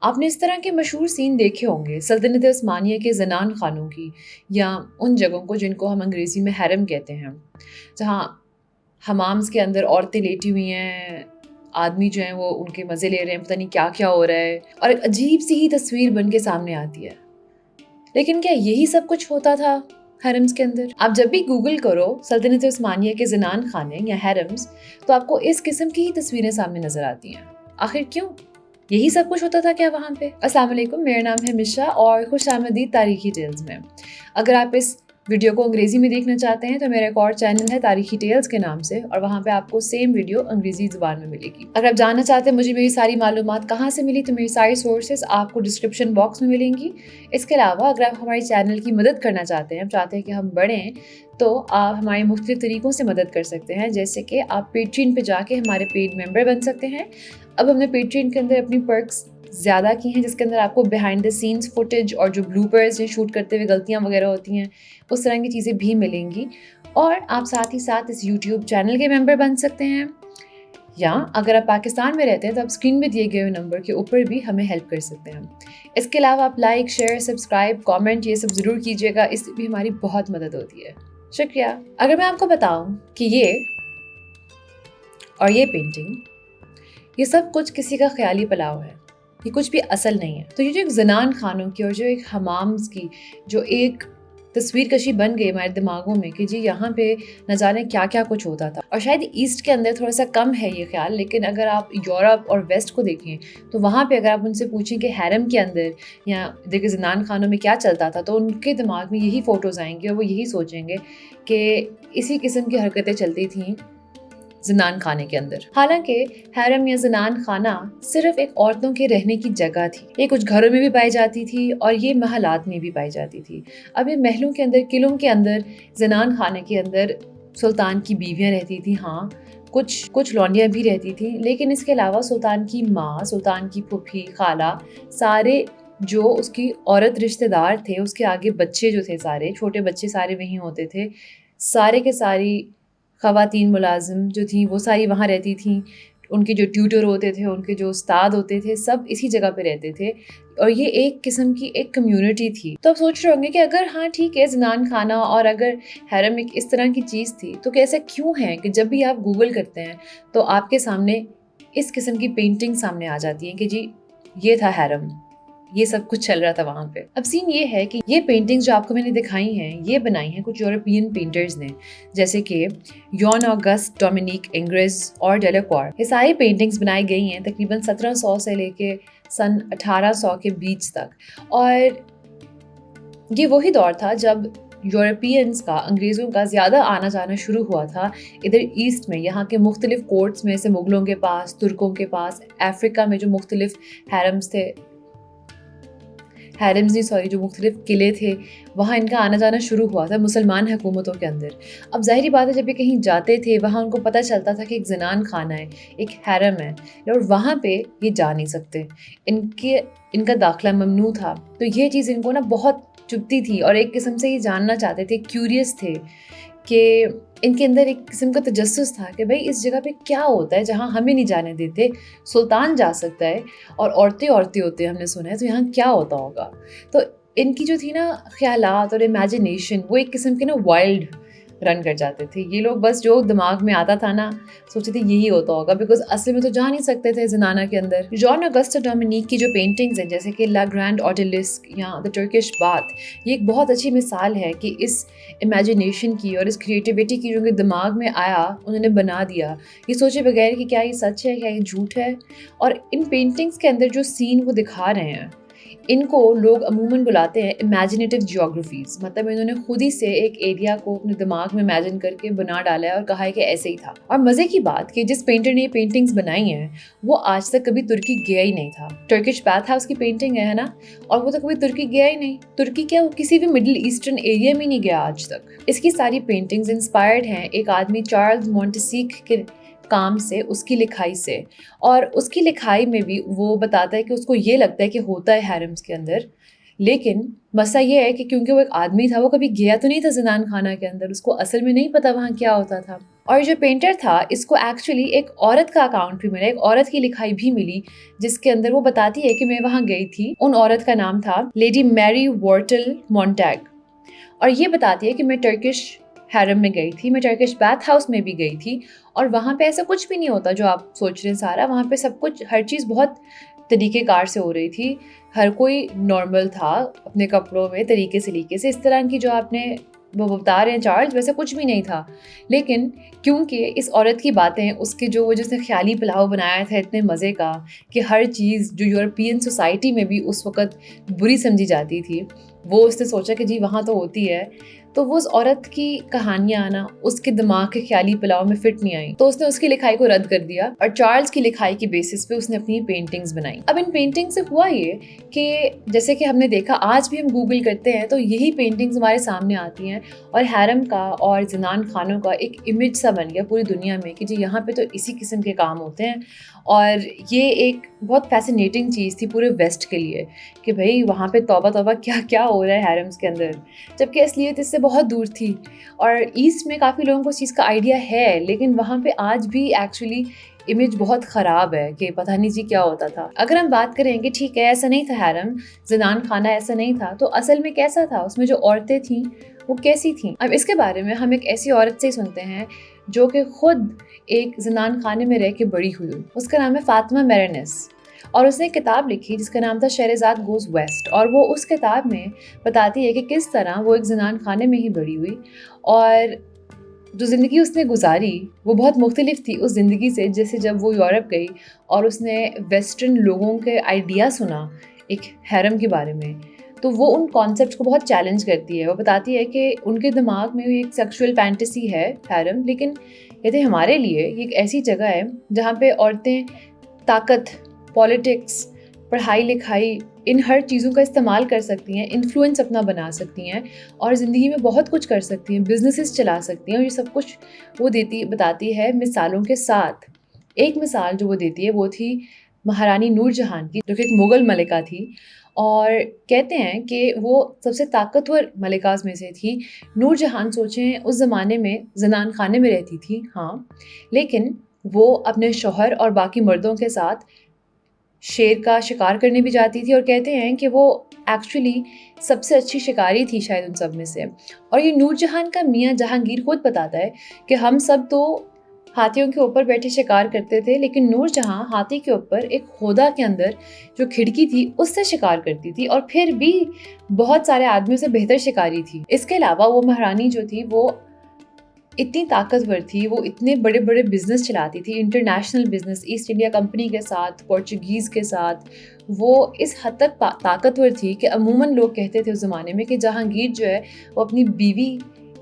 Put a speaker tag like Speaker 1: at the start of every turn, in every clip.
Speaker 1: آپ نے اس طرح کے مشہور سین دیکھے ہوں گے سلطنت عثمانیہ کے زنان خانوں کی، یا ان جگہوں کو جن کو ہم انگریزی میں حرم کہتے ہیں، جہاں حمامس کے اندر عورتیں لیٹی ہوئی ہیں، آدمی جو ہیں وہ ان کے مزے لے رہے ہیں، پتہ نہیں کیا کیا ہو رہا ہے، اور ایک عجیب سی ہی تصویر بن کے سامنے آتی ہے۔ لیکن کیا یہی سب کچھ ہوتا تھا حرمس کے اندر؟ آپ جب بھی گوگل کرو سلطنت عثمانیہ کے زنان خانے یا حرمس تو آپ کو اس قسم کی ہی تصویریں سامنے نظر آتی ہیں۔ آخر کیوں؟ یہی سب کچھ ہوتا تھا کیا وہاں پہ؟ السلام علیکم، میرا نام ہے مشا اور خوش آمدید تاریخی ٹیلز میں۔ اگر آپ اس ویڈیو کو انگریزی میں دیکھنا چاہتے ہیں تو میرا ایک اور چینل ہے تاریخی ٹیلز کے نام سے، اور وہاں پہ آپ کو سیم ویڈیو انگریزی زبان میں ملے گی۔ اگر آپ جاننا چاہتے ہیں مجھے میری ساری معلومات کہاں سے ملی تو میری ساری سورسز آپ کو ڈسکرپشن باکس میں ملیں گی۔ اس کے علاوہ اگر آپ ہمارے چینل کی مدد کرنا چاہتے ہیں، ہم چاہتے ہیں کہ ہم بڑھیں، تو آپ ہمارے مختلف طریقوں سے مدد کر سکتے ہیں، جیسے کہ آپ پیٹرین پہ جا کے ہمارے پیڈ ممبر بن سکتے ہیں۔ اب ہم نے پیٹرین کے اندر اپنی پرکس زیادہ کی ہیں، جس کے اندر آپ کو بیہائنڈ دا سینس فوٹیج اور جو بلوپرز جو شوٹ کرتے ہوئے غلطیاں وغیرہ ہوتی ہیں اس طرح کی چیزیں بھی ملیں گی، اور آپ ساتھ ہی ساتھ اس یوٹیوب چینل کے ممبر بن سکتے ہیں، یا اگر آپ پاکستان میں رہتے ہیں تو آپ اسکرین میں دیے گئے ہوئے نمبر کے اوپر بھی ہمیں ہیلپ کر سکتے ہیں۔ اس کے علاوہ آپ لائک، شیئر، سبسکرائب، کامنٹ یہ سب ضرور کیجیے گا، اس سے بھی ہماری بہت مدد ہوتی ہے۔ شکریہ۔ اگر میں آپ کو بتاؤں کہ یہ اور یہ پینٹنگ، یہ سب کچھ کسی کا خیالی پلاؤ ہے، یہ کچھ بھی اصل نہیں ہے، تو یہ جو ایک زنان خانوں کی اور جو ایک حمامس کی جو ایک تصویر کشی بن گئی ہمارے دماغوں میں کہ جی یہاں پہ نہ جانے کیا کیا کچھ ہوتا تھا، اور شاید ایسٹ کے اندر تھوڑا سا کم ہے یہ خیال، لیکن اگر آپ یورپ اور ویسٹ کو دیکھیں تو وہاں پہ اگر آپ ان سے پوچھیں کہ حرم کے اندر یا دیکھیں زنان خانوں میں کیا چلتا تھا، تو ان کے دماغ میں یہی فوٹوز آئیں گے اور وہ یہی سوچیں گے کہ اسی قسم کی حرکتیں چلتی تھیں زنان خانے کے اندر۔ حالانکہ حرم یا زنان خانہ صرف ایک عورتوں کے رہنے کی جگہ تھی، یہ کچھ گھروں میں بھی پائی جاتی تھی اور یہ محلات میں بھی پائی جاتی تھی۔ اب یہ محلوں کے اندر، قلعوں کے اندر، زنان خانے کے اندر سلطان کی بیویاں رہتی تھیں، ہاں کچھ لونڈیاں بھی رہتی تھیں، لیکن اس کے علاوہ سلطان کی ماں، سلطان کی پھوپھی، خالہ، سارے جو اس کی عورت رشتہ دار تھے، اس کے آگے بچے جو تھے، سارے چھوٹے بچے سارے وہیں ہوتے تھے، سارے کے ساری خواتین ملازم جو تھیں وہ ساری وہاں رہتی تھیں، ان کے جو ٹیوٹر ہوتے تھے، ان کے جو استاد ہوتے تھے، سب اسی جگہ پہ رہتے تھے، اور یہ ایک قسم کی ایک کمیونٹی تھی۔ تو آپ سوچ رہے ہوں گے کہ اگر ہاں ٹھیک ہے زنان خانہ اور اگر حرم ایک اس طرح کی چیز تھی تو کیسے کیوں ہے کہ جب بھی آپ گوگل کرتے ہیں تو آپ کے سامنے اس قسم کی پینٹنگ سامنے آ جاتی ہیں کہ جی یہ تھا حرم، یہ سب کچھ چل رہا تھا وہاں پہ۔ اب سین یہ ہے کہ یہ پینٹنگز جو آپ کو میں نے دکھائی ہیں، یہ بنائی ہیں کچھ یورپین پینٹرز نے، جیسے کہ یون آگسٹ، ڈومینک انگریز اور ڈیلاکور۔ یہ ساری پینٹنگز بنائی گئی ہیں تقریباً 1700 سے لے کے سن 1800 کے بیچ تک، اور یہ وہی دور تھا جب یورپینز کا، انگریزوں کا زیادہ آنا جانا شروع ہوا تھا ادھر ایسٹ میں، یہاں کے مختلف کورٹس میں سے مغلوں کے پاس، ترکوں کے پاس، افریقہ میں جو مختلف جو مختلف قلعے تھے وہاں ان کا آنا جانا شروع ہوا تھا مسلمان حکومتوں کے اندر۔ اب ظاہری بات ہے جب یہ کہیں جاتے تھے وہاں ان کو پتہ چلتا تھا کہ ایک زنان خانہ ہے، ایک حرم ہے، اور وہاں پہ یہ جا نہیں سکتے، ان کا داخلہ ممنوع تھا، تو یہ چیز ان کو نا بہت چبھتی تھی، اور ایک قسم سے یہ جاننا چاہتے تھے، کیوریس تھے کہ ان کے اندر ایک قسم کا تجسس تھا کہ بھائی اس جگہ پہ کیا ہوتا ہے جہاں ہمیں نہیں جانے دیتے، سلطان جا سکتا ہے اور عورتیں ہوتے ہیں ہم نے سنا ہے، تو یہاں کیا ہوتا ہوگا۔ تو ان کی جو تھی نا خیالات اور امیجنیشن، وہ ایک قسم کے نا وائلڈ رن کر جاتے تھے، یہ لوگ بس جو دماغ میں آتا تھا نا سوچتے تھے یہی ہوتا ہوگا، بیکاز اصل میں تو جا نہیں سکتے تھے زنانہ کے اندر۔ جان آگسٹ ڈومینک کی جو پینٹنگز ہیں جیسے کہ لا گرینڈ اوڈیلسک یا دا ٹرکش باتھ، یہ ایک بہت اچھی مثال ہے کہ اس امیجنیشن کی اور اس کریٹیوٹی کی جو ان کے دماغ میں آیا انہوں نے بنا دیا، یہ سوچے بغیر کہ کیا یہ سچ ہے، کیا یہ جھوٹ ہے۔ اور ان پینٹنگز کے اندر جو سین وہ دکھا رہے ہیں ان کو لوگ عموماً بلاتے ہیں امیجنیٹو جیوگرافیز، مطلب انہوں نے خود ہی سے ایک ایریا کو اپنے دماغ میں امیجن کر کے بنا ڈالا ہے اور کہا ہے کہ ایسے ہی تھا۔ اور مزے کی بات کہ جس پینٹر نے یہ پینٹنگز بنائی ہیں وہ آج تک کبھی ترکی گیا ہی نہیں تھا۔ ٹرکش باتھ ہاؤس کی پینٹنگ ہے نا، اور وہ تو کبھی ترکی گیا ہی نہیں، ترکی کیا وہ کسی بھی مڈل ایسٹرن ایریا میں نہیں گیا آج تک۔ اس کی ساری پینٹنگز انسپائرڈ ہیں ایک آدمی چارلز مونٹیسیک کے کام سے، اس کی لکھائی سے، اور اس کی لکھائی میں بھی وہ بتاتا ہے کہ اس کو یہ لگتا ہے کہ ہوتا ہے حرمس کے اندر، لیکن مسئلہ یہ ہے کہ کیونکہ وہ ایک آدمی تھا وہ کبھی گیا تو نہیں تھا زنان خانہ کے اندر، اس کو اصل میں نہیں پتا وہاں کیا ہوتا تھا۔ اور جو पेंटर था इसको एक्चुअली एक औरत का अकाउंट भी मिला, एक औरत की लिखाई भी मिली जिसके अंदर वो बताती है कि मैं वहाँ गई थी। उन औरत का नाम था लेडी मैरी वॉर्टल मॉन्टैग, और ये बताती है कि मैं टर्किश हैरम में गई थी, मैं टर्किश बाथ हाउस में भी गई थी, और वहाँ पे ऐसा कुछ भी नहीं होता जो आप सोच रहे हैं सारा। वहाँ पे सब कुछ, हर चीज़ बहुत तरीक़ेकार से हो रही थी, हर कोई नॉर्मल था अपने कपड़ों में तरीके सलीके से। इस तरह की जो आपने वो बता रहे हैं चार्ल्स, वैसा कुछ भी नहीं था। लेकिन क्योंकि इस औरत की बातें, उसके जो वो जिसने ख़्याली पुलाव बनाया था इतने मज़े का कि हर चीज़ जो यूरोपियन सोसाइटी में भी उस वक़्त बुरी समझी जाती थी, वो उसने सोचा कि जी वहाँ तो होती है। तो वो उस औरत की कहानियाँ ना उसके दिमाग के ख़्याली पुलाव में फ़िट नहीं आई, तो उसने उसकी लिखाई को रद्द कर दिया और चार्ल्स की लिखाई की बेसिस पे उसने अपनी पेंटिंग्स बनाई। अब इन पेंटिंग से हुआ ये कि जैसे कि हमने देखा, आज भी हम गूगल करते हैं तो यही पेंटिंग्स हमारे सामने आती हैं, और हैरम का और ज़नान खानों का एक इमेज सा बन गया पूरी दुनिया में कि जी यहाँ पे तो इसी किस्म के काम होते हैं। और ये एक बहुत फैसिनेटिंग चीज़ थी पूरे वेस्ट के लिए कि भाई वहाँ पे तौबा तौबा क्या क्या हो रहा है हैरम्स के अंदर, जबकि असलियत इससे बहुत दूर थी। और ईस्ट में काफ़ी लोगों को इस चीज़ का आइडिया है, लेकिन वहाँ पे आज भी एक्चुअली इमेज बहुत ख़राब है कि पता नहीं जी क्या होता था। अगर हम बात करेंगे, ठीक है ऐसा नहीं था हैरम, ज़नान खाना ऐसा नहीं था, तो असल में कैसा था, उसमें जो औरतें थीं वो कैसी थीं? अब इसके बारे में हम एक ऐसी औरत से सुनते हैं जो कि खुद एक ज़नान खाने में रह के बड़ी हुई। उसका नाम है फ़ातिमा मेरेनिस, और उसने एक किताब लिखी जिसका नाम था शहरज़ाद गोज़ वेस्ट, और वो उस किताब में बताती है कि किस तरह वो एक ज़नान खाने में ही बड़ी हुई, और जो ज़िंदगी उसने गुजारी वो बहुत मुख्तलिफ थी उस ज़िंदगी से जैसे जब वो यूरोप गई और उसने वेस्टर्न लोगों के आइडिया सुना एक हैरम के बारे में, तो वो उन कॉन्सेप्ट्स को बहुत चैलेंज करती है। वो बताती है कि उनके दिमाग में एक सेक्सुअल फैंटेसी है हैरम, लेकिन यदि हमारे लिए ये एक ऐसी जगह है जहाँ पे औरतें ताकत, पॉलिटिक्स, पढ़ाई लिखाई, इन हर चीज़ों का इस्तेमाल कर सकती हैं, इन्फ्लुएंस अपना बना सकती हैं और ज़िंदगी में बहुत कुछ कर सकती हैं, बिजनेसेस चला सकती हैं, और ये सब कुछ वो बताती है मिसालों के साथ। एक मिसाल जो वो देती है वो थी महारानी नूरजहान की, जो कि एक मुग़ल मलिका थी, और कहते हैं कि वो सबसे ताकतवर मलिकाज़ में से थी। नूरजहान सोचें उस ज़माने में ज़नान खाने में रहती थी, हाँ, लेकिन वो अपने शौहर और बाकी मर्दों के साथ शेर का शिकार करने भी जाती थी, और कहते हैं कि वो एक्चुअली सबसे अच्छी शिकारी थी शायद उन सब में से। और ये नूरजहान का मियाँ जहांगीर खुद बताता है कि हम सब तो हाथियों के ऊपर बैठे शिकार करते थे, लेकिन नूरजहां हाथी के ऊपर एक होदा के अंदर जो खिड़की थी उससे शिकार करती थी, और फिर भी बहुत सारे आदमियों से बेहतर शिकारी थी। इसके अलावा वो महारानी जो थी वो इतनी ताकतवर थी, वो इतने बड़े बड़े बिजनेस चलाती थी, international business, east India company के साथ, पोर्चुगीज़ के साथ। वो इस हद तक ताकतवर थी कि अमूमन लोग कहते थे उस ज़माने में कि जहांगीर जो है वो अपनी बीवी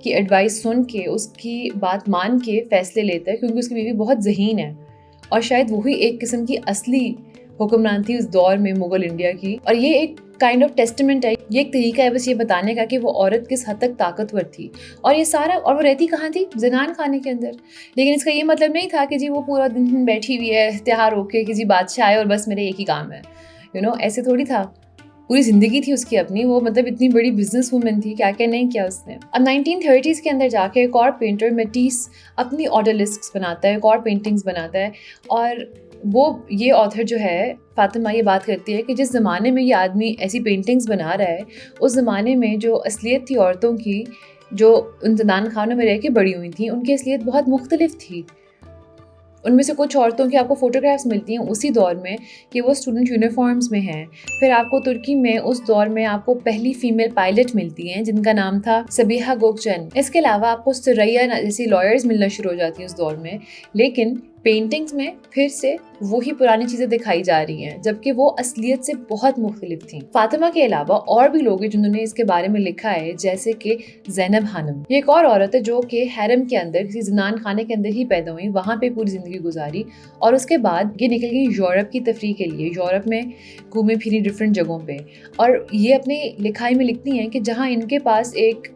Speaker 1: की एडवाइस सुन के, उसकी बात मान के फ़ैसले लेता है, क्योंकि उसकी बीवी बहुत ज़हीन है, और शायद वही एक किस्म की असली हुक्मरान थी उस दौर में मुग़ल इंडिया की। और ये एक काइंड ऑफ टेस्टमेंट है, ये एक तरीका है बस ये बताने का कि वो औरत किस हद तक ताकतवर थी, और ये सारा, और वो रहती कहाँ थी, ज़नान खाने के अंदर। लेकिन इसका ये मतलब नहीं था कि जी वो पूरा दिन बैठी हुई है त्योहार होके कि जी बादशाह आए और बस मेरे एक ही काम है, ऐसे थोड़ी था। पूरी ज़िंदगी थी उसकी अपनी, वो मतलब इतनी बड़ी बिजनेस वूमन थी, क्या क्या नहीं किया उसने। अब 1930s के अंदर जाके एक और पेंटर मैटिस अपनी ऑडलिस्क्स बनाता है, एक और पेंटिंग्स बनाता है, और वो ये ऑथर जो है फ़ातिमा ये बात करती है कि जिस ज़माने में ये आदमी ऐसी पेंटिंग्स बना रहा है, उस ज़माने में जो असलियत थी औरतों की, जो उन ज़नान खानों में रह के बड़ी हुई थी, उनकी असलियत बहुत मुख्तलिफ थी। उनमें से कुछ औरतों की आपको फ़ोटोग्राफ्स मिलती हैं उसी दौर में कि वो स्टूडेंट यूनिफॉर्म्स में हैं। फिर आपको तुर्की में उस दौर में आपको पहली फ़ीमेल पायलट मिलती हैं जिनका नाम था सबीहा गोकचन। इसके अलावा आपको सुरैया जैसी लॉयर्स मिलना शुरू हो जाती हैं उस दौर में, लेकिन पेंटिंग्स में फिर से वही पुरानी चीज़ें दिखाई जा रही हैं, जबकि वो असलियत से बहुत मुख्तलिफ थी। फ़ातिमा के अलावा और भी लोग हैं जिन्होंने इसके बारे में लिखा है, जैसे कि ज़ैनब खानम। ये एक और औरत है जो कि हैरम के अंदर किसी ज़नान खाने के अंदर ही पैदा हुई, वहाँ पे पूरी ज़िंदगी गुजारी, और उसके बाद ये निकल गई यूरोप की तफरीह के लिए। यूरोप में घूमी फिरी डिफरेंट जगहों पर, और ये अपनी लिखाई में लिखती हैं कि जहाँ इनके पास एक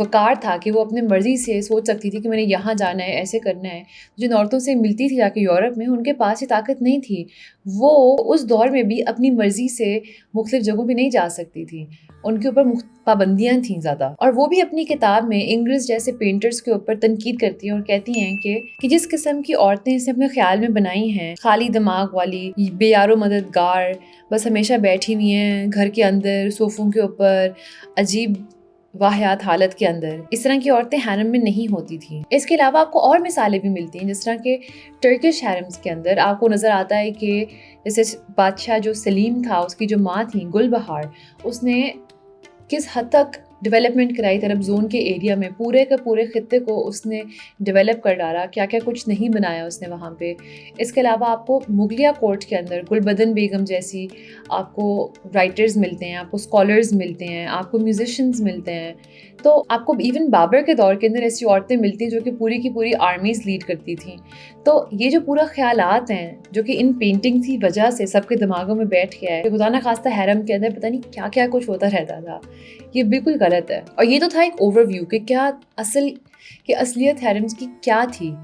Speaker 1: वक़ार था कि वो अपनी मर्ज़ी से सोच सकती थी कि मैंने यहाँ जाना है, ऐसे करना है। जिन औरतों से मिलती थी जाके यूरोप में, उनके पास ये ताकत नहीं थी। वो उस दौर में भी अपनी मर्ज़ी से मुख्तलिफ़ जगहों पे नहीं जा सकती थी। उनके ऊपर पाबंदियाँ थीं ज़्यादा, और वो भी अपनी किताब में इंग्रिस जैसे पेंटर्स के ऊपर तनकीद करती हैं और कहती हैं कि जिस किस्म की औरतें इसे अपने ख़्याल में बनाई हैं, खाली दिमाग वाली, बेयारो मददगार, बस हमेशा बैठी हुई हैं घर के अंदर सोफ़ों के ऊपर, अजीब वाहियात हालत के अंदर, इस तरह की औरतें हैरम में नहीं होती थीं। इसके अलावा आपको और मिसालें भी मिलती हैं, जिस तरह के टर्किश हैरम्स के अंदर आपको नज़र आता है कि जैसे बादशाह जो सलीम था, उसकी जो माँ थी गुलबहार, उसने किस हद तक डेवलपमेंट कराई अरब ज़ोन के एरिया में, पूरे के पूरे ख़ित्ते को उसने डेवलप कर डाला, क्या-क्या कुछ नहीं बनाया उसने वहाँ पे। इसके अलावा आपको मुगलिया कोर्ट के अंदर गुलबदन बेगम जैसी आपको राइटर्स मिलते हैं, आपको स्कॉलर्स मिलते हैं, आपको म्यूज़िशियंस मिलते हैं। तो आपको इवन बाबर के दौर के अंदर ऐसी औरतें मिलती हैं जो कि पूरी की पूरी आर्मीज़ लीड करती थीं। तो ये जो पूरा ख़यालात हैं, जो कि इन पेंटिंग्स की वजह से सबके दिमागों में बैठ गया है कि खुदा ना खास्ता हैरम के अंदर पता नहीं क्या-क्या कुछ होता रहता था। ये बिल्कुल गलत है। और ये तो था एक ओवरव्यू कि क्या असलियत हैरम्स की क्या थी।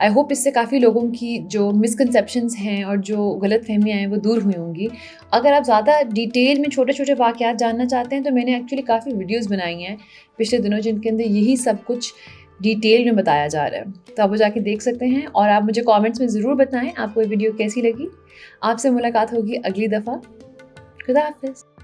Speaker 1: आई होप इससे काफ़ी लोगों की जो मिसकंसेप्शंस हैं और जो गलतफ़हमियाँ हैं वो दूर हुई होंगी। अगर आप ज़्यादा डिटेल में छोटे-छोटे वाक़यात जानना चाहते हैं तो मैंने एक्चुअली काफ़ी वीडियोज़ बनाई हैं पिछले दिनों, जिनके अंदर यही सब कुछ डिटेल में बताया जा रहा है। तो आप वो जाके देख सकते हैं, और आप मुझे कमेंट्स में ज़रूर बताएँ आपको ये वीडियो कैसी लगी। आपसे मुलाकात होगी अगली दफ़ा। खुदा हाफ़िज़।